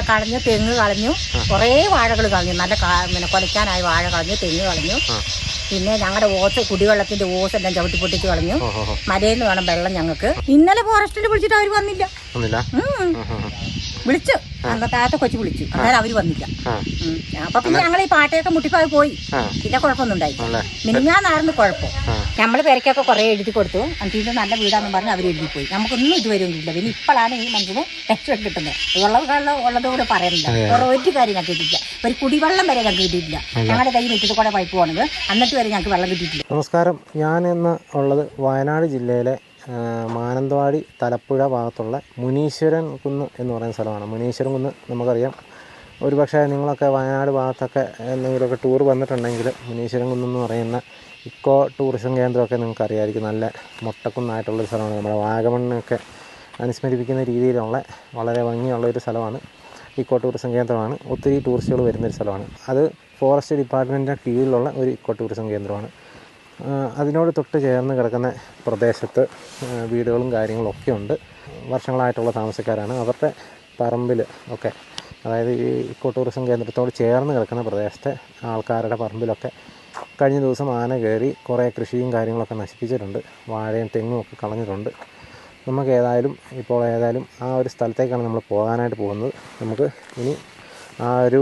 കളഞ്ഞു, തെങ്ങ് കളഞ്ഞു, കുറേ വാഴകൾ കളഞ്ഞു. നല്ല പിന്നെ കൊലയ്ക്കാനായി വാഴ കളഞ്ഞു, തെങ്ങ് കളഞ്ഞു. പിന്നെ ഞങ്ങളുടെ കുടിവെള്ളത്തിന്റെ ഓസ് എല്ലാം ചവിട്ടി പൊട്ടിച്ച് കളഞ്ഞു. മലയിൽ നിന്ന് വേണം വെള്ളം ഞങ്ങൾക്ക്. ഇന്നലെ ഫോറസ്റ്റിൽ വിളിച്ചിട്ട് അവർ വന്നില്ല. വിളിച്ചു, താത്ത കൊച്ചു വിളിച്ചു, അന്നേരം അവര് വന്നില്ല. അപ്പൊ പിന്നെ ഞങ്ങൾ ഈ പാട്ടയൊക്കെ മുട്ടിപ്പായി പോയി. പിന്നെ കുഴപ്പമൊന്നും ഉണ്ടായില്ല. മിനിഞ്ഞാന്നായിരുന്നു കുഴപ്പം. നമ്മള് പേരക്കൊക്കെ കുറെ എഴുതി കൊടുത്തു. എന്നിട്ട് നല്ല വീടാന്ന് പറഞ്ഞ് അവർ എഴുതി പോയി. നമുക്കൊന്നും ഇതുവരെ ഒന്നും ഇല്ല. പിന്നെ ഇപ്പോഴാണ് ഈ മനുഷ്യന് രക്ഷ കിട്ടുന്നത്. ഉള്ളതുകൂടെ പറയുന്നില്ല. ഒരു കാര്യം ഞങ്ങൾക്ക് കിട്ടിയില്ല. ഒരു കുടിവെള്ളം വരെ ഞങ്ങൾക്ക് കിട്ടിയിട്ടില്ല. ഞങ്ങളുടെ കൈ വെച്ചിട്ട് കൂടെ പൈപ്പ് പോകണത്, എന്നിട്ട് വരെ ഞങ്ങൾക്ക് വെള്ളം കിട്ടിയിട്ടില്ല. നമസ്കാരം. ഞാൻ ഇന്ന് ഉള്ളത് വയനാട് ജില്ലയിലെ മാനന്തവാടി തലപ്പുഴ ഭാഗത്തുള്ള മുനീശ്വരൻ കുന്ന് എന്ന് പറയുന്ന സ്ഥലമാണ്. മുനീശ്വരൻ കുന്ന് നമുക്കറിയാം. ഒരു പക്ഷേ നിങ്ങളൊക്കെ വയനാട് ഭാഗത്തൊക്കെ എന്തെങ്കിലുമൊക്കെ ടൂർ വന്നിട്ടുണ്ടെങ്കിൽ മുനീശ്വരൻ കുന്നെന്ന് പറയുന്ന ഇക്കോ ടൂറിസം കേന്ദ്രമൊക്കെ നിങ്ങൾക്ക് അറിയാമായിരിക്കും. നല്ല മൊട്ടക്കുന്നായിട്ടുള്ളൊരു സ്ഥലമാണ്. നമ്മുടെ വാഗമണ്ണൊക്കെ അനുസ്മരിപ്പിക്കുന്ന രീതിയിലുള്ള വളരെ ഭംഗിയുള്ളൊരു സ്ഥലമാണ്. ഇക്കോ ടൂറിസം കേന്ദ്രമാണ്. ഒത്തിരി ടൂറിസ്റ്റുകൾ വരുന്നൊരു സ്ഥലമാണ്. അത് ഫോറസ്റ്റ് ഡിപ്പാർട്ട്മെൻറ്റിൻ്റെ കീഴിലുള്ള ഒരു ഇക്കോ ടൂറിസം കേന്ദ്രമാണ്. അതിനോട് തൊട്ട് ചേർന്ന് കിടക്കുന്ന പ്രദേശത്ത് വീടുകളും കാര്യങ്ങളും ഒക്കെ ഉണ്ട്. വർഷങ്ങളായിട്ടുള്ള താമസക്കാരാണ്. അവരുടെ പറമ്പിൽ ഒക്കെ, അതായത് ഈ ഇക്കോ ടൂറിസം കേന്ദ്രത്തോട് ചേർന്ന് കിടക്കുന്ന പ്രദേശത്തെ ആൾക്കാരുടെ പറമ്പിലൊക്കെ കഴിഞ്ഞ ദിവസം ആന കയറി കുറേ കൃഷിയും കാര്യങ്ങളൊക്കെ നശിപ്പിച്ചിട്ടുണ്ട്. വാഴയും തെങ്ങും ഒക്കെ കളഞ്ഞിട്ടുണ്ട്. നമുക്ക് ഏതായാലും ആ ഒരു സ്ഥലത്തേക്കാണ് നമ്മൾ പോകാനായിട്ട് പോകുന്നത്. നമുക്ക് ഇനി ആ ഒരു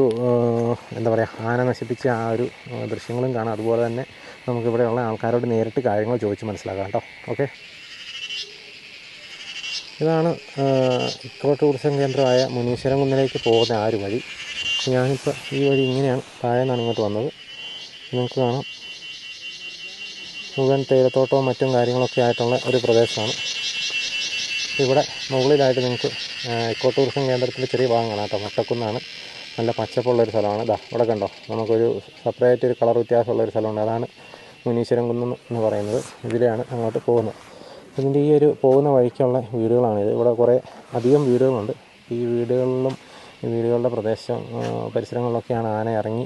ആന നശിപ്പിച്ച ആ ഒരു ദൃശ്യങ്ങളും കാണാം. അതുപോലെ തന്നെ നമുക്കിവിടെയുള്ള ആൾക്കാരോട് നേരിട്ട് കാര്യങ്ങൾ ചോദിച്ച് മനസ്സിലാക്കാം കേട്ടോ. ഓക്കെ, ഇതാണ് ഇക്കോ ടൂറിസം കേന്ദ്രമായ മുനീശ്വരൻ കുന്നിലേക്ക് പോകുന്ന ആ ഒരു വഴി. ഞാനിപ്പോൾ ഈ വഴി ഇങ്ങനെയാണ് താഴെ നിന്നാണ് ഇങ്ങോട്ട് വന്നത്. നിങ്ങൾക്ക് കാണാം, മുഴുവൻ തേയിലത്തോട്ടവും മറ്റും കാര്യങ്ങളൊക്കെ ആയിട്ടുള്ള ഒരു പ്രദേശമാണ്. ഇവിടെ മുകളിലായിട്ട് നിങ്ങൾക്ക് ഇക്കോ ടൂറിസം കേന്ദ്രത്തിൻ്റെ ചെറിയ ഭാഗം കാണാം കേട്ടോ. മൊട്ടക്കുന്നാണ്. നല്ല പച്ചപ്പുള്ളൊരു സ്ഥലമാണ്. ഇവിടെ കണ്ടോ, നമുക്കൊരു സെപ്പറേറ്റ് ഒരു കളർ വ്യത്യാസമുള്ളൊരു സ്ഥലമുണ്ട്. അതാണ് മുനീശ്വരൻ കുന്ന് എന്ന് പറയുന്നത്. ഇതിലെയാണ് അങ്ങോട്ട് പോകുന്നത്. ഇതിൻ്റെ ഈ ഒരു പോകുന്ന വഴിക്കുള്ള വീടുകളാണിത്. ഇവിടെ കുറേ അധികം വീടുകളുണ്ട്. ഈ വീടുകളുടെ പരിസരങ്ങളിലൊക്കെയാണ് ആന ഇറങ്ങി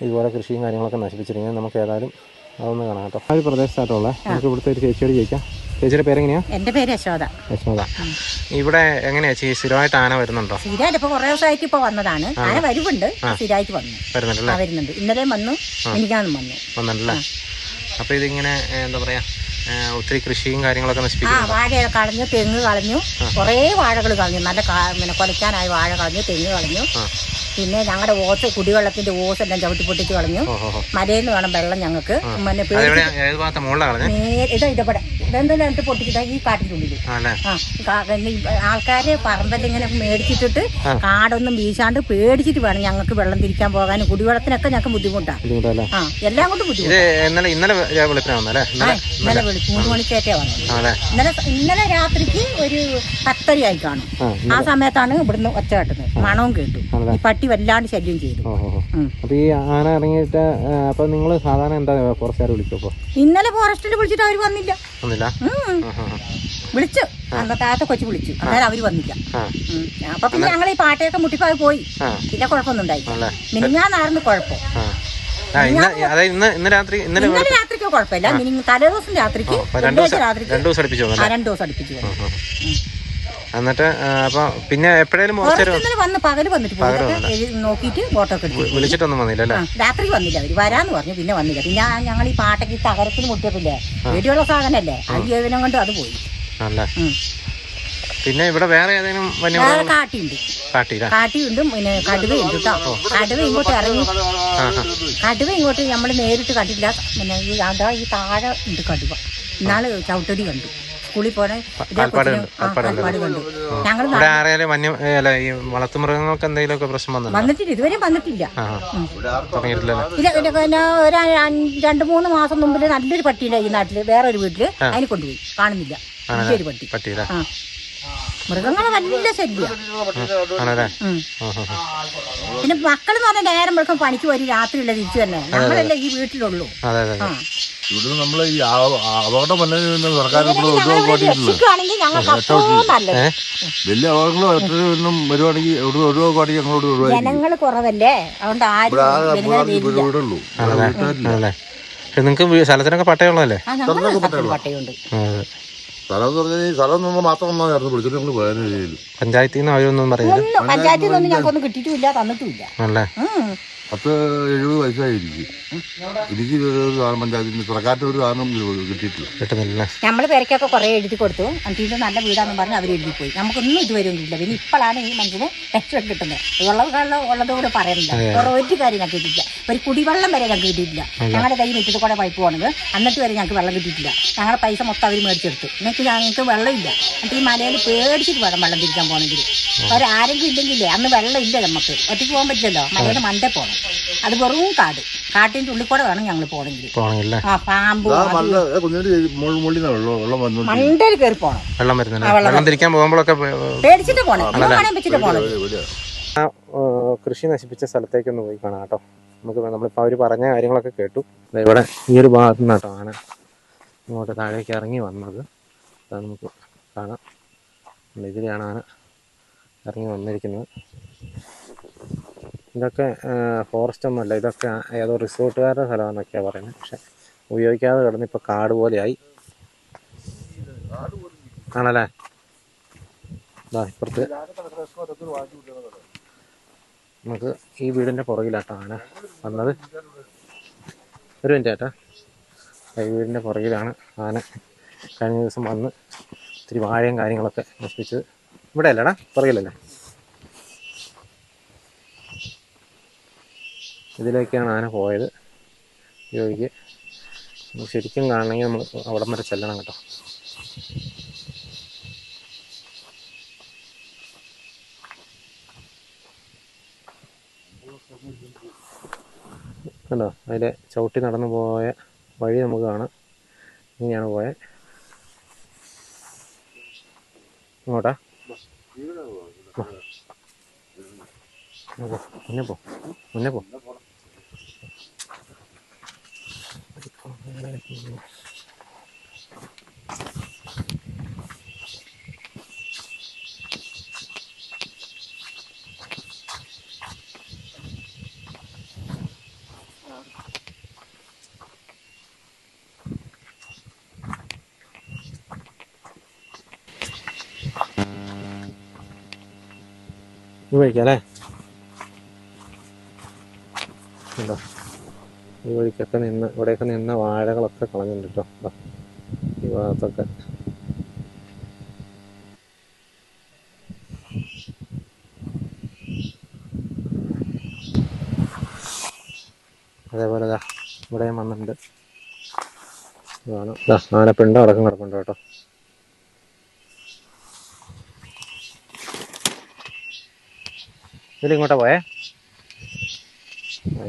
ഇതുപോലെ കൃഷിയും കാര്യങ്ങളൊക്കെ നശിപ്പിച്ചിരിക്കുന്നത്. നമുക്ക് ഏതായാലും അതൊന്ന് കാണാം കേട്ടോ. ആ ഒരു പ്രദേശത്തായിട്ടുള്ള നമുക്ക് ഇവിടുത്തെ ഒരു ചേച്ചിയോട് ചോദിക്കാം. ചേച്ചിയുടെ പേരെങ്ങനെയാ? എന്റെ പേര് യശോദ. ഇവിടെ എങ്ങനെയാ സ്ഥിരമായിട്ട് ആന വരുന്നുണ്ടോ? സ്ഥിരമായിട്ട് ഇപ്പൊ കുറെ ദിവസമായിട്ട് ഇപ്പൊ വന്നതാണ്. ആന വരുന്നുണ്ട്, സ്ഥിരമായിട്ട് വരുന്നുണ്ട്. ഇന്നലെ വന്നു, എനിക്കാന്നും വന്നിട്ടുണ്ടല്ലേ? അപ്പൊ ഇതിങ്ങനെ ഒത്തിരി കൃഷിയും കാര്യങ്ങളൊക്കെ നശിപ്പിക്കും. വാഴ കളഞ്ഞു, തെങ്ങ് കളഞ്ഞു, കുറേ വാഴകൾ കളഞ്ഞു. നല്ല പിന്നെ കൊലയ്ക്കാനായി വാഴ കളഞ്ഞു, തെങ്ങ് കളഞ്ഞു. പിന്നെ ഞങ്ങളുടെ കുടിവെള്ളത്തിന്റെ ഓസ് എല്ലാം ചവിട്ടി പൊട്ടിച്ച് കളഞ്ഞു. മലയിൽ നിന്ന് വേണം വെള്ളം ഞങ്ങൾക്ക്. ഇതെന്താ പൊട്ടിച്ചിട്ടാ ഈ കാട്ടിന്റെ ഉള്ളില്. ആൾക്കാര് പറമ്പെല്ലാം ഇങ്ങനെ മേടിച്ചിട്ടിട്ട് കാടൊന്നും വീശാണ്ട് പേടിച്ചിട്ട് വേണം ഞങ്ങൾക്ക് വെള്ളം തിരിക്കാൻ പോകാനും കുടിവെള്ളത്തിനൊക്കെ ഞങ്ങൾക്ക് ബുദ്ധിമുട്ടാണ്. എല്ലാം കൊണ്ടും ബുദ്ധിമുട്ട്. ഇന്നലെ 3 മണിക്കേറ്റേ വന്നത്. ഇന്നലെ രാത്രിക്ക് ഒരു 10:30 ആയി കാണും. ആ സമയത്താണ് ഇവിടുന്ന് ഒച്ച കേട്ടത്. മണവും കേട്ടു. ഈ പട്ടി വല്ലാണ്ട് ശല്യം ചെയ്തു. അപ്പൊ ഈ ആന ഇറങ്ങിയിട്ട് അപ്പൊ നിങ്ങൾ സാധാരണ എന്താ ഫോറസ്റ്റുകാർ വിളിക്കപ്പോ? ഇന്നലെ ഫോറസ്റ്റിൽ വിളിച്ചിട്ട് അവര് വന്നില്ല. വിളിച്ചു, താത്ത കൊച്ചു വിളിച്ചു, അന്നേരം അവര് വന്നില്ല. അപ്പൊ പിന്നെ ഞങ്ങൾ ഈ പാട്ടയൊക്കെ മുട്ടിപ്പായി പോയി. പിന്നെ കുഴപ്പമൊന്നും ഉണ്ടായില്ല. മിനിഞ്ഞാന്നായിരുന്നു കുഴപ്പം. ഇന്നലെ രാത്രിക്ക് കുഴപ്പമില്ല. തലേദിവസം രാത്രിക്ക് 2 ദിവസം അടുപ്പിച്ചു. എന്നിട്ട് അപ്പൊ പിന്നെ എപ്പോഴേലും വന്ന് പകല് വന്നിട്ട് നോക്കിയിട്ട് ഫോട്ടോ ഒക്കെ വിളിച്ചിട്ടൊന്നും വന്നില്ല. രാത്രി വന്നില്ല. അവര് വരാന്ന് പറഞ്ഞു, പിന്നെ വന്നില്ല. പിന്നെ ഞങ്ങൾ ഈ പാട്ടയ്ക്ക് തകരത്തിന് മുട്ടിയപ്പില്ലേ, വീട്ടിലുള്ള സാധനല്ലേ, ആ ജീവനം കൊണ്ട് അത് പോയി. പിന്നെ ഇവിടെ വേറെ ഏതെങ്കിലും കാട്ടിയുണ്ട്. പിന്നെ കടുവയുണ്ട് കേട്ടോ. കടുവ ഇങ്ങോട്ട് നമ്മൾ നേരിട്ട് കണ്ടില്ല. പിന്നെ ഈ താഴെ ഉണ്ട് കടുവ. ഇന്നാള് ചവിട്ടടി കണ്ടു. സ്കൂളിൽ പോണ കണ്ടു. ഞങ്ങൾ വളർത്തുമൃഗങ്ങൾക്ക് എന്തെങ്കിലുമൊക്കെ പ്രശ്നം വന്നിട്ടില്ല, ഇതുവരെ വന്നിട്ടില്ല. ഒരു 2-3 മാസം മുമ്പിൽ നല്ലൊരു പട്ടിയുടെ ഈ നാട്ടില് വേറൊരു വീട്ടില് അതിനെ കൊണ്ടുപോയി. കാണുന്നില്ല, വലിയൊരു പട്ടി. മൃഗങ്ങളെ നല്ല ശല്യം. പിന്നെ മക്കളെന്ന് പറഞ്ഞാൽ നേരം വെളുക്കും പണിക്ക് വരും, രാത്രിയല്ല തിരിച്ചു തന്നെ. നമ്മളല്ലേ ഈ വീട്ടിലുള്ളൂ. ഇവിടെ നമ്മൾ ഈ അപകടം സർക്കാർ രക്ഷിക്കുകയാണെങ്കിൽ ഞങ്ങൾക്ക് അത്രയും നല്ലത്. വലിയ അപകടങ്ങൾ വരുവാണെങ്കിൽ ഒഴിവാക്കുകയാണെങ്കിൽ ഞങ്ങളോട് ജനങ്ങൾ കുറവല്ലേ, അതുകൊണ്ട് ആരും. നിങ്ങൾക്ക് സ്ഥലത്തിനൊക്കെ പട്ടയുള്ളതല്ലേ? പട്ടയുണ്ട്. സ്ഥലം എന്ന് പറഞ്ഞാൽ ഈ സ്ഥലം നമ്മൾ മാത്രം ഒന്നായിരുന്നു വിളിച്ചിട്ട് ഞങ്ങൾ പോയാലും രീതിയിൽ പഞ്ചായത്തിൽ നിന്ന് അവരൊന്നും പറയുന്നില്ല. ഒന്നും പഞ്ചായത്തിൽ നിന്നൊന്നും ഞങ്ങൾക്കൊന്നും കിട്ടിയിട്ടുമില്ല, തന്നിട്ടുമില്ല. അല്ലേ? 10-70 വയസ്സായിരിക്കും എനിക്ക്. പഞ്ചായത്തിൽ നിന്ന് സർക്കാരിന്റെ ഒരു സാധനം കിട്ടിയിട്ടില്ല. നമ്മൾ പേരക്കൊക്കെ കുറെ എഴുതി കൊടുത്തു. ഇത് നല്ല വീടാന്ന് പറഞ്ഞ് അവർ എഴുതി പോയി. നമുക്കൊന്നും ഇതുവരെ ഒന്നും ഇല്ല. പിന്നെ ഇപ്പോഴാണ് ഈ മനുഷ്യന് രക്ഷ കിട്ടുന്നത്. ഉള്ളതുകൂടെ പറയുന്നില്ല. വേറെ ഒരു കാര്യം ഞങ്ങൾക്ക് കിട്ടിയില്ല. ഒരു കുടിവെള്ളം വരെ ഞങ്ങൾക്ക് കിട്ടിയിട്ടില്ല. ഞങ്ങളുടെ കൈ വെച്ചിട്ട് കൂടെ പൈപ്പ് പോകണത് എന്നിട്ട് വരെ ഞങ്ങൾക്ക് വെള്ളം കിട്ടിയിട്ടില്ല. ഞങ്ങളുടെ പൈസ മൊത്തം അവർ മേടിച്ചെടുത്തു. ഞങ്ങൾക്ക് വെള്ളമില്ല. എന്നിട്ട് ഈ മലയിൽ പേടിച്ചിട്ട് വേണം വെള്ളം തിരിക്കാൻ പോകണമെങ്കിൽ. അവരാരെങ്കിലും ഇല്ലെങ്കിലേ അന്ന് വെള്ളം ഇല്ല. നമുക്ക് ഒറ്റയ്ക്ക് പോകാൻ പറ്റില്ലല്ലോ. മലയുടെ മണ്ടേ പോകണം. അത് വെറും കാട്ടിന്റെ ഉള്ളിൽ കൂടെ വേണം ഞങ്ങൾ പോകണമെങ്കിൽ. ആ പാമ്പ് മണ്ടയിൽ കയറി പോകണം. വെള്ളം തിരിക്കാൻ പോകുമ്പോഴൊക്കെ പേടിച്ചിട്ട് പോകണം. വെച്ചിട്ട് പോകണം. കൃഷി നശിപ്പിച്ച സ്ഥലത്തേക്കൊന്ന് പോയി കാണാം കേട്ടോ. നമ്മളിപ്പോൾ അവർ പറഞ്ഞ കാര്യങ്ങളൊക്കെ കേട്ടു. ഇവിടെ ഈ ഒരു ഭാഗത്തു നിന്നാട്ടോ ആന ഇങ്ങോട്ട് താഴേക്ക് ഇറങ്ങി വന്നത്. അത് നമുക്ക് കാണാം. ഇതിലാണ് ആന ഇറങ്ങി വന്നിരിക്കുന്നത്. ഇതൊക്കെ ഫോറസ്റ്റ് ഒന്നുമല്ല, ഇതൊക്കെ ഏതോ റിസോർട്ടുകാരുടെ സ്ഥലമാണെന്നൊക്കെയാണ് പറയുന്നത്. പക്ഷെ ഉപയോഗിക്കാതെ കിടന്ന് ഇപ്പോൾ കാട് പോലെയായി ആണല്ലേ. ഇപ്പുറത്ത് നമുക്ക് ഈ വീടിൻ്റെ പുറകിലാട്ടോ ആന വന്നത്. ഒരു മിനിറ്റ് ചേട്ടാ. ഈ വീടിൻ്റെ പുറകിലാണ് ആന കഴിഞ്ഞ ദിവസം വന്ന് ഇത്തിരി വാഴയും കാര്യങ്ങളൊക്കെ നശിപ്പിച്ചത്. ഇവിടെ അല്ലേടാ, പുറകിലല്ലേ? ഇതിലേക്കാണ് ആന പോയത്. യോഗിക്ക് ശരിക്കും കാണണമെങ്കിൽ നമ്മൾ അവിടം വരെ ചെല്ലണം കേട്ടോ. കണ്ടോ, അതിലെ ചവിട്ടി നടന്നു പോയ വഴി നമുക്ക് കാണാം. ഇങ്ങനെയാണ് പോയത്. ഇങ്ങോട്ടാ മുന്നേ പോ. ഈ വഴിക്കല്ലേ? ഉണ്ടോ, ഈ വഴിക്കൊക്കെ ഇവിടെയൊക്കെ നിന്ന വാഴകളൊക്കെ കളഞ്ഞിട്ടുണ്ട് കേട്ടോ. ഈ ഭാഗത്തൊക്കെ അതേപോലെ ഇവിടെയും വന്നിട്ടുണ്ട്. ഇതാണ് ആനപ്പിണ്ടം അടക്കം കിടപ്പുണ്ട് കേട്ടോ. ഇതിലിങ്ങോട്ടാ പോയേ?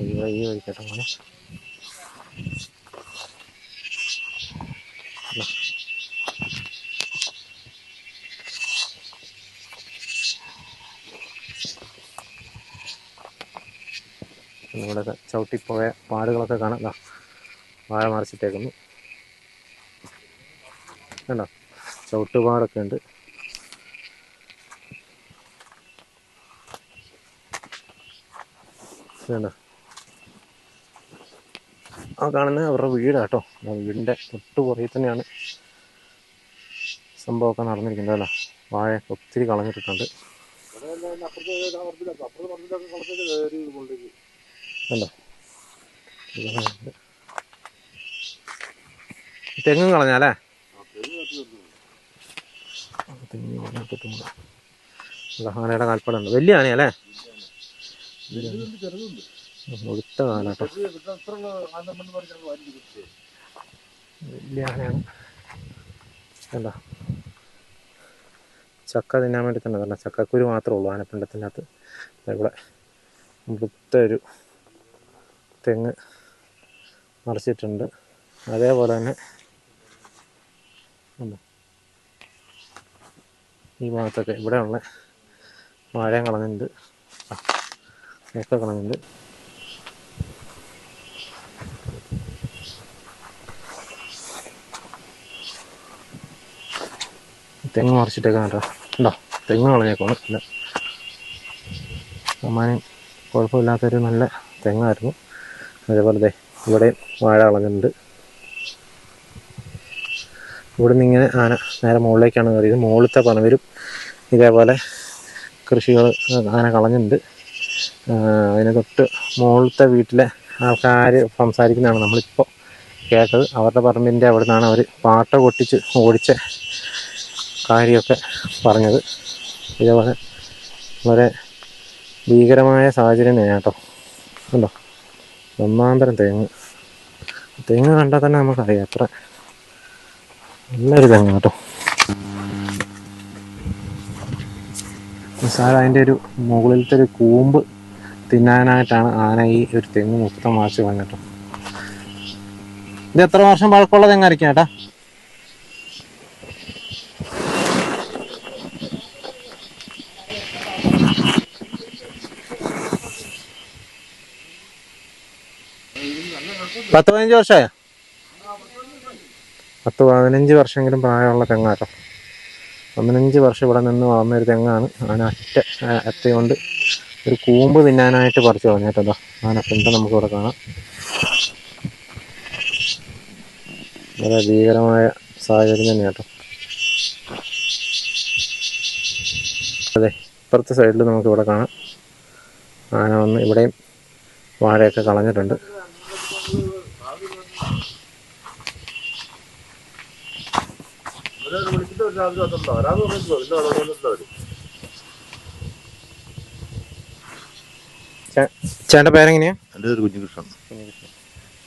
ഈ വഴിക്കട്ടോ മോനെ. ഇവിടെ ചവിട്ടിപ്പോയ പാടുകളൊക്കെ കാണാം. വാഴ മറിച്ചിട്ടേക്കുന്നു കണ്ടോ, ചവിട്ടുപാടൊക്കെ ഉണ്ട്. കണ്ടോ, ആ കാണുന്നത് അവരുടെ വീടാട്ടോ. ആ വീടിൻ്റെ തൊട്ട് പുറകിൽ തന്നെയാണ് സംഭവമൊക്കെ നടന്നിരിക്കുന്നത്. അല്ല, വാഴ ഒത്തിരി കളഞ്ഞിട്ടുണ്ട്. കണ്ടോ, തെങ്ങും കളഞ്ഞാലേ? ആനയുടെ കാൽപ്പാടുണ്ട്. വലിയ ആനയല്ലേ? മുഴുത്ത ആനട്ടോ, വലിയ ആനയാണ്. കണ്ടോ, ചക്ക തിന്നാൻ വേണ്ടി തന്നെ പറഞ്ഞ ചക്കക്കുരു മാത്രമേ ഉള്ളൂ ആനപ്പിണ്ടത്തിനകത്ത്. ഇവിടെ മുഴുത്തൊരു തെങ്ങ് മറിച്ചിട്ടുണ്ട്. അതേപോലെ തന്നെ ഈ ഭാഗത്തൊക്കെ ഇവിടെയുള്ള വാഴയും കളഞ്ഞിട്ടുണ്ട്, ഒക്കെ കളഞ്ഞിട്ടുണ്ട്. തെങ്ങ് മറിച്ചിട്ടേക്കാൻ കേട്ടോ. ഉണ്ടോ, തെങ്ങ് കളഞ്ഞേക്കാണ്. ഇല്ല, സമ്മാനം കുഴപ്പമില്ലാത്തൊരു നല്ല തെങ്ങായിരുന്നു. അതേപോലെ ഇവിടെ വാഴ കളഞ്ഞിട്ടുണ്ട്. ഇവിടുന്ന് ഇങ്ങനെ ആന നേരെ മുകളിലേക്കാണ് കയറിയത്. മുകളിലത്തെ പറമ്പിലും ഇതേപോലെ കൃഷികൾ ആന കളഞ്ഞിട്ടുണ്ട്. അതിന് തൊട്ട് മുകളിലത്തെ വീട്ടിലെ ആൾക്കാർ സംസാരിക്കുന്നതാണ് നമ്മളിപ്പോൾ കേട്ടത്. അവരുടെ പറമ്പിൻ്റെ അവിടെ നിന്നാണ് അവർ പാട്ട പൊട്ടിച്ച് ഓടിച്ച കാര്യമൊക്കെ പറഞ്ഞത്. ഇതേപോലെ വളരെ ഭീകരമായ സാഹചര്യം തന്നെയാണ് കേട്ടോ. ഉണ്ടോ, ഒന്നാന്തരം തെങ്ങ് കണ്ടാൽ തന്നെ നമുക്കറിയാം അത്ര നല്ലൊരു തെങ്ങ് കേട്ടോ. സാർ അതിൻ്റെ ഒരു മുകളിലത്തെ ഒരു കൂമ്പ് തിന്നാനായിട്ടാണ് ആന ഈ ഒരു തെങ്ങ് മൊത്തം മാച്ച് കളഞ്ഞ കേട്ടോ. ഇത് എത്ര വർഷം പഴക്കമുള്ള തെങ്ങായിരിക്കും ചേട്ടാ? പത്ത് 15 വർഷമായോ? 10-15 വർഷമെങ്കിലും പ്രായമുള്ള തെങ്ങാട്ടോ. 15 വർഷം ഇവിടെ നിന്ന് വളർന്നൊരു തെങ്ങാണ്. ആന അറ്റ കൊണ്ട് ഒരു കൂമ്പ് തിന്നാനായിട്ട് പറിച്ചു കളഞ്ഞിട്ടോ. ആന പിണ്ടം നമുക്കിവിടെ കാണാം. വളരെ ഭീകരമായ സാഹചര്യം തന്നെ കേട്ടോ. അതെ, ഇപ്പുറത്തെ സൈഡിൽ നമുക്കിവിടെ കാണാം ആന വന്ന് ഇവിടെയും വാഴയൊക്കെ കളഞ്ഞിട്ടുണ്ട്. ചേട്ടൻ്റെ പേരെങ്ങനെയാ? എൻ്റെ പേര് കുഞ്ഞികൃഷ്ണൻ.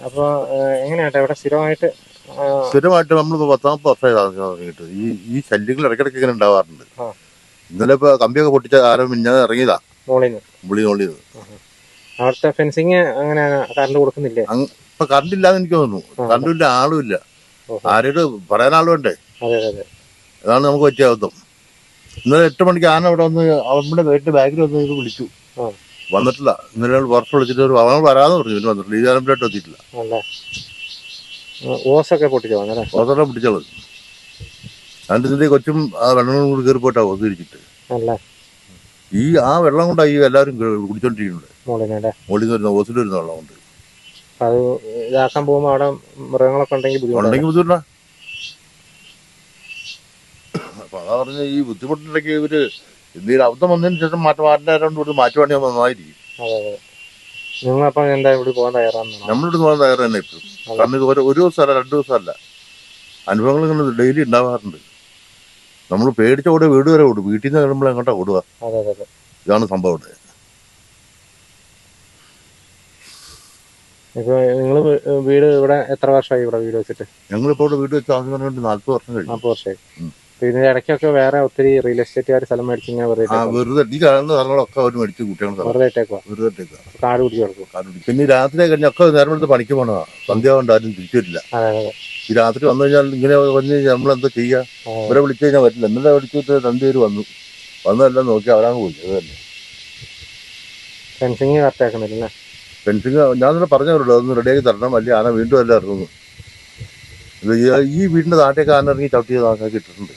അപ്പോൾ എങ്ങനെയാട്ടെ ഇവിടെ സ്ഥിരമായിട്ട് നമ്മളിപ്പോൾ 10-40 വർഷമായി തുടങ്ങിയിട്ട് ഈ ശല്യങ്ങൾ ഇടയ്ക്കിടയ്ക്ക് ഇങ്ങനെ ഉണ്ടാവാറുണ്ട്. ഇന്നലെ ഇപ്പോൾ കമ്പിയൊക്കെ പൊട്ടിച്ച ആരും മിഞ്ഞാന്ന് ഇറങ്ങിയതാ മുകളിൽ. അവിടുത്തെ ഫെൻസിങ് അങ്ങനെ കറണ്ട് കൊടുക്കുന്നില്ലേ? ഇപ്പൊ കറണ്ട് ഇല്ലാന്ന് എനിക്ക് തോന്നുന്നു. കറണ്ടും ഇല്ല, ആളും ഇല്ല. ആരോട് പറയാൻ ആളും വേണ്ടേ? അതാണ് നമുക്ക് പറ്റിയ അബദ്ധം. ഇന്നലെ 8 മണിക്ക് ആന അവിടെ വന്ന് നമ്മുടെ വീട്ടിന്റെ ബാഗിൽ വന്ന് ഇത് വിളിച്ചു, വന്നിട്ടില്ല. ഇന്നലെ പുറത്ത് വിളിച്ചിട്ട് അവങ്ങൾ വരാന്ന് പറഞ്ഞു. പിന്നെ വന്നിട്ടില്ല. ഈ ആനപ്പിലായിട്ട് എത്തിയിട്ടില്ല. ഓസൊക്കെ പൊട്ടിച്ചോ? ഓസൊക്കെ പിടിച്ചോളൂ. അതിന്റെ ഇതിന്റെ കൊച്ചും ആ വെള്ളം കൂടി കയറി പോയിട്ടാ ഓസ് തിരിച്ചിട്ട്. ആ വെള്ളം കൊണ്ടാ ഈ എല്ലാവരും കുടിച്ചോണ്ടിരിക്കുന്നുണ്ട്. മുകളിൽ നിന്ന് വരുന്ന ഓസിൽ വരുന്ന വെള്ളം കൊണ്ട് അത് ഇതാക്കാൻ പോകുമ്പോ അവിടെ മൃഗങ്ങളൊക്കെ ഉണ്ടെങ്കിൽ ബുദ്ധിമുട്ടാ. അപ്പൊ അതാ പറഞ്ഞ ഈ ബുദ്ധിമുട്ടിലേക്ക് ഇവര് എന്തെങ്കിലും അബദ്ധം വന്നതിന് ശേഷം മാറ്റാരോണ്ട് ഇവിടെ മാറ്റുവാണെങ്കിൽ നന്നായിരിക്കും. നിങ്ങളപ്പം എന്താ ഇവിടെ പോകാൻ തയ്യാറാണ്? നമ്മളിവിടെ പോകാൻ തയ്യാറ് തന്നെ ഇപ്പം. കാരണം ഇത് ഒരു ദിവസമല്ല 2 ദിവസമല്ല, അനുഭവങ്ങൾ ഇങ്ങനെ ഡെയിലി ഉണ്ടാവാറുണ്ട്. നമ്മൾ പേടിച്ച ഓടുക, വീട് വരെ ഓടും. വീട്ടിൽ നിന്ന് കഴിയുമ്പോൾ എങ്ങോട്ടാ ഓടുക? ഇതാണ് സംഭവം. ഇപ്പൊ നിങ്ങള് വീട് ഇവിടെ എത്ര വർഷമായി ഇവിടെ വീട് വെച്ചിട്ട്? ഞങ്ങളിപ്പോ ഇവിടെ വീട് വെച്ച് ആദ്യം 40 വർഷം കഴിഞ്ഞു. 40 വർഷമായി. ഇതിന്റെ ഇടയ്ക്കൊക്കെ വേറെ ഒത്തിരി റിയൽ എസ്റ്റേറ്റുകാർ സ്ഥലം മേടിച്ച് ഇങ്ങനെ വെറുതെ ഈ കാണുന്ന സ്ഥലങ്ങളൊക്കെ അവർ മേടിച്ച് കുട്ടികൾ വെറുതെ കാട് പിടിച്ച് കിടക്കും. പിന്നെ രാത്രി കഴിഞ്ഞൊക്കെ നേരം എടുത്ത് പണിക്ക് പോണതാ. സന്ധ്യ കൊണ്ട് ആരും തിരിച്ചു വരില്ല. ഈ രാത്രി വന്നു കഴിഞ്ഞാൽ ഇങ്ങനെ വന്ന് നമ്മളെന്താ ചെയ്യാ? ഇവരെ വിളിച്ചു കഴിഞ്ഞാൽ പറ്റില്ല. ഇന്നലെ വിളിച്ചിട്ട് 2 പേര് വന്നതെല്ലാം നോക്കി അവരാണ് പോയി. അത് തന്നെ. Fencing correct ആക്കുന്നില്ല. ഫെൻസിങ് ഞാൻ തന്നെ പറഞ്ഞവരോട് അതൊന്ന് റെഡിയാക്കി തരണം. വലിയ ആന വീണ്ടും എല്ലാം ഇറങ്ങുന്നു. ഈ വീടിന്റെ താഴത്തേക്ക് ആന ഇറങ്ങി ചവിട്ടിയത് ആൾക്കാർക്ക് ഇട്ടിട്ടുണ്ട്.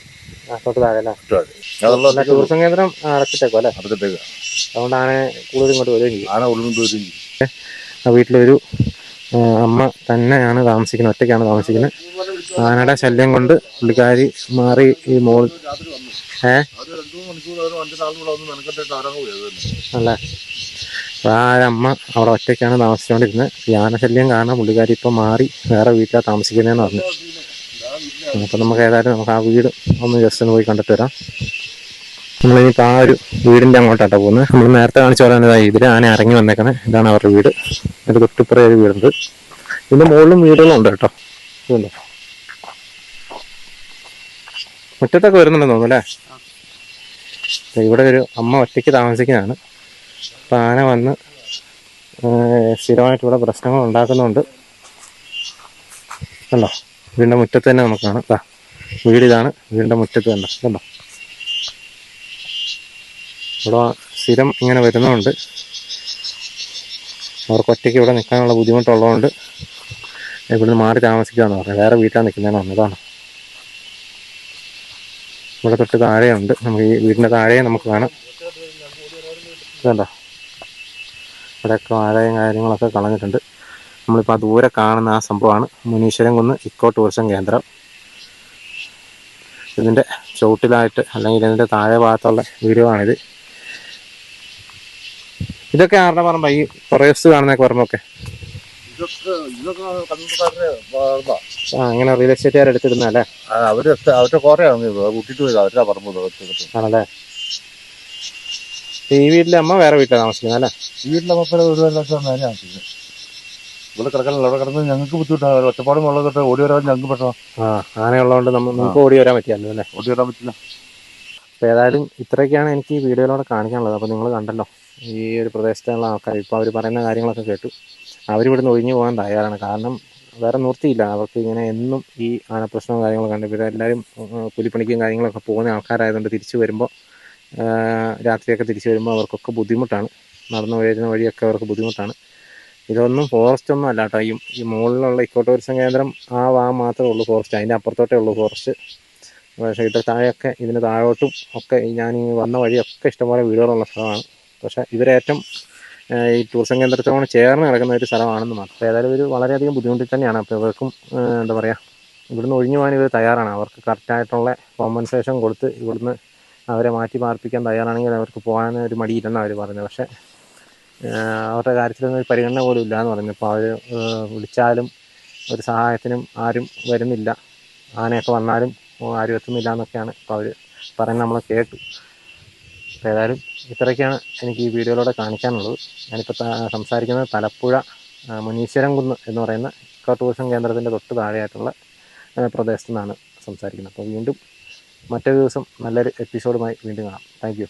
ടൂറിസം കേന്ദ്രം അടച്ചിട്ടേക്കോ അല്ലേ? അടച്ചിട്ടേക്ക. അതുകൊണ്ട് ആന കൂടുതൽ ഇങ്ങോട്ട് വരികയും ആന ഉള്ളിൽ വരികയും. ആ വീട്ടിലൊരു അമ്മ തന്നെയാണ് താമസിക്കുന്നത്, ഒറ്റയ്ക്കാണ് താമസിക്കുന്നത്. ആനയുടെ ശല്യം കൊണ്ട് പുള്ളിക്കാരി മാറി ഈ മോൾ അല്ലേ. അപ്പോൾ ആ അമ്മ അവിടെ ഒറ്റയ്ക്കാണ് താമസിച്ചുകൊണ്ടിരുന്നത്. ഈ ആനശല്യം കാരണം പുള്ളിക്കാരി ഇപ്പം മാറി വേറെ വീട്ടിലാണ് താമസിക്കുന്നതെന്ന് പറഞ്ഞു. അപ്പം നമുക്ക് ഏതായാലും ആ വീട് ഒന്ന് ജസ്റ്റ് ഒന്ന് പോയി കണ്ടിട്ട് വരാം. നമ്മളിനിപ്പോൾ ആ ഒരു വീടിൻ്റെ അങ്ങോട്ടാട്ടോ പോകുന്നത്. നമ്മൾ നേരത്തെ കാണിച്ചു പറയാൻ ഇതിൽ ആന ഇറങ്ങി വന്നേക്കണേ. ഇതാണ് അവരുടെ വീട്. ഒരു തൊട്ടിപ്പുറം ഒരു വീടുണ്ട്. ഇതിൻ്റെ മുകളിലും വീടുകളുണ്ട് കേട്ടോ. ഇതുണ്ടോ, മുറ്റത്തൊക്കെ വരുന്നുണ്ടെന്ന് തോന്നുന്നു അല്ലേ. ഇവിടെ ഒരു അമ്മ ഒറ്റയ്ക്ക് താമസിക്കുന്നതാണ്. അപ്പം ആന വന്ന് സ്ഥിരമായിട്ട് ഇവിടെ പ്രശ്നങ്ങൾ ഉണ്ടാക്കുന്നുണ്ട്. കണ്ടോ, വീടിൻ്റെ മുറ്റത്ത് തന്നെ നമുക്ക് കാണാം. വീടിതാണ്, വീടിൻ്റെ മുറ്റത്ത് കണ്ടോ. കണ്ടോ, ഇവിടെ സ്ഥിരം ഇങ്ങനെ വരുന്നതുകൊണ്ട് അവർക്ക് ഒറ്റയ്ക്ക് ഇവിടെ നിൽക്കാനുള്ള ബുദ്ധിമുട്ടുള്ളതുകൊണ്ട് ഇവിടുന്ന് മാറി താമസിക്കാമെന്ന് പറഞ്ഞു. വേറെ വീട്ടിലാണ് നിൽക്കുന്നതെന്ന് പറഞ്ഞതാണ്. ഇവിടെ തൊട്ട് താഴെയുണ്ട്. നമുക്ക് ഈ വീടിൻ്റെ താഴെ നമുക്ക് കാണാം. ഇതുണ്ടോ, ഇവിടെയൊക്കെ വാഴയും കാര്യങ്ങളൊക്കെ കളഞ്ഞിട്ടുണ്ട്. നമ്മളിപ്പോൾ ആ ദൂരെ കാണുന്ന ആ സംഭവമാണ് മുനീശ്വരൻ കുന്ന് ഇക്കോ ടൂറിസം കേന്ദ്രം. ഇതിൻ്റെ ചുവട്ടിലായിട്ട് അല്ലെങ്കിൽ ഇതിൻ്റെ താഴെ ഭാഗത്തുള്ള വീഡിയോ ആണിത്. ഇതൊക്കെ ആരുടെ പറമ്പാ ഈ പ്രദേശത്ത് കാണുന്നൊക്കെ പറമ്പൊക്കെ? ഇങ്ങനെ റിയൽ എസ്റ്റേറ്റുകാർ എടുത്തിരുന്നല്ലേ? അവരുടെ കുറേയാണ് കൂട്ടിട്ട് പോയത്, അവരുടെ പറമ്പ് ആണല്ലേ? ഈ വീട്ടിലെ അമ്മ വേറെ വീട്ടിലാണ് താമസിക്കുന്നത് അല്ലേ? ഈ വീട്ടിലെ മക്കളെ ഒരു ലക്ഷം താമസിക്കുന്നത്. ഇവിടെ കിടക്കാനല്ല, അവിടെ കിടന്ന് ഞങ്ങൾക്ക് ബുദ്ധിമുട്ടാണ്. ഒറ്റപ്പാടും വെള്ളമൊക്കെ ഓടി വരാൻ ഞങ്ങൾക്ക് പറ്റണം. ആനയുള്ളതുകൊണ്ട് നമുക്ക് ഓടി വരാൻ പറ്റിയല്ലോ അല്ലേ? ഓടി വരാൻ പറ്റില്ല. അപ്പോൾ ഏതായാലും ഇത്രയൊക്കെയാണ് എനിക്ക് ഈ വീഡിയോയിലൂടെ കാണിക്കാനുള്ളത്. അപ്പോൾ നിങ്ങൾ കണ്ടല്ലോ ഈ ഒരു പ്രദേശത്തുള്ള ആൾക്കാർ. ഇപ്പോൾ അവർ പറയുന്ന കാര്യങ്ങളൊക്കെ കേട്ടു. അവരിവിടുന്ന് ഒഴിഞ്ഞു പോകാൻ തയ്യാറാണ്. കാരണം വേറെ നിവൃത്തിയില്ല. അവർക്ക് ഇങ്ങനെ എന്നും ഈ ആനപ്രശ്നവും കാര്യങ്ങളൊക്കെ കണ്ട് ഇവർ എല്ലാവരും കൂലിപ്പണിക്കും കാര്യങ്ങളൊക്കെ പോകുന്ന ആൾക്കാരായതുകൊണ്ട് തിരിച്ചു വരുമ്പോൾ രാത്രിയൊക്കെ തിരിച്ചു വരുമ്പോൾ അവർക്കൊക്കെ ബുദ്ധിമുട്ടാണ്. നടന്നു വരുന്ന വഴിയൊക്കെ അവർക്ക് ബുദ്ധിമുട്ടാണ്. ഇതൊന്നും ഫോറസ്റ്റ് ഒന്നും അല്ല കേട്ടോ. ഈ മുകളിലുള്ള ഇക്കോ ടൂറിസം കേന്ദ്രം മാത്രമേ ഉള്ളൂ ഫോറസ്റ്റ്. അതിൻ്റെ അപ്പുറത്തോട്ടേ ഉള്ളൂ ഫോറസ്റ്റ്. പക്ഷേ ഇത് താഴെയൊക്കെ ഇതിന് താഴോട്ടും ഒക്കെ ഞാൻ ഈ വന്ന വഴിയൊക്കെ ഇഷ്ടംപോലെ വീടുകളുള്ള സ്ഥലമാണ്. പക്ഷേ ഇവരേറ്റവും ഈ ടൂറിസം കേന്ദ്രത്തോട് ചേർന്ന് കിടക്കുന്ന ഒരു സ്ഥലമാണെന്ന് മാത്രം. ഏതായാലും ഒരു വളരെയധികം ബുദ്ധിമുട്ടിൽ തന്നെയാണ്. അപ്പോൾ ഇവർക്കും എന്താ പറയുക, ഇവിടുന്ന് ഒഴിഞ്ഞു പോകാൻ ഇവർ തയ്യാറാണ്. അവർക്ക് കറക്റ്റായിട്ടുള്ള കോമ്പൻസേഷൻ കൊടുത്ത് ഇവിടുന്ന് അവരെ മാറ്റി പാർപ്പിക്കാൻ തയ്യാറാണെങ്കിൽ അവർക്ക് പോകാൻ ഒരു മടിയില്ലെന്നാണ് അവർ പറഞ്ഞത്. പക്ഷേ അവരുടെ കാര്യത്തിലൊന്നും ഒരു പരിഗണന പോലും ഇല്ല എന്ന് പറഞ്ഞു. അപ്പോൾ അവർ വിളിച്ചാലും ഒരു സഹായത്തിനും ആരും വരുന്നില്ല. ആനയൊക്കെ വന്നാലും ആരും എത്തുന്നില്ല എന്നൊക്കെയാണ് ഇപ്പോൾ അവർ പറയുന്നത്. നമ്മൾ കേട്ടു. അപ്പോൾ ഏതായാലും ഇത്രയൊക്കെയാണ് എനിക്ക് ഈ വീഡിയോയിലൂടെ കാണിക്കാനുള്ളത്. ഞാനിപ്പോൾ സംസാരിക്കുന്നത് തലപ്പുഴ മുനീശ്വരം കുന്ന് എന്ന് പറയുന്ന ഇക്കോ ടൂറിസം കേന്ദ്രത്തിൻ്റെ തൊട്ട് താഴെയായിട്ടുള്ള പ്രദേശത്തു നിന്നാണ് സംസാരിക്കുന്നത്. അപ്പോൾ വീണ്ടും മറ്റൊരു ദിവസം നല്ലൊരു എപ്പിസോഡുമായി വീണ്ടും കാണാം. Thank you.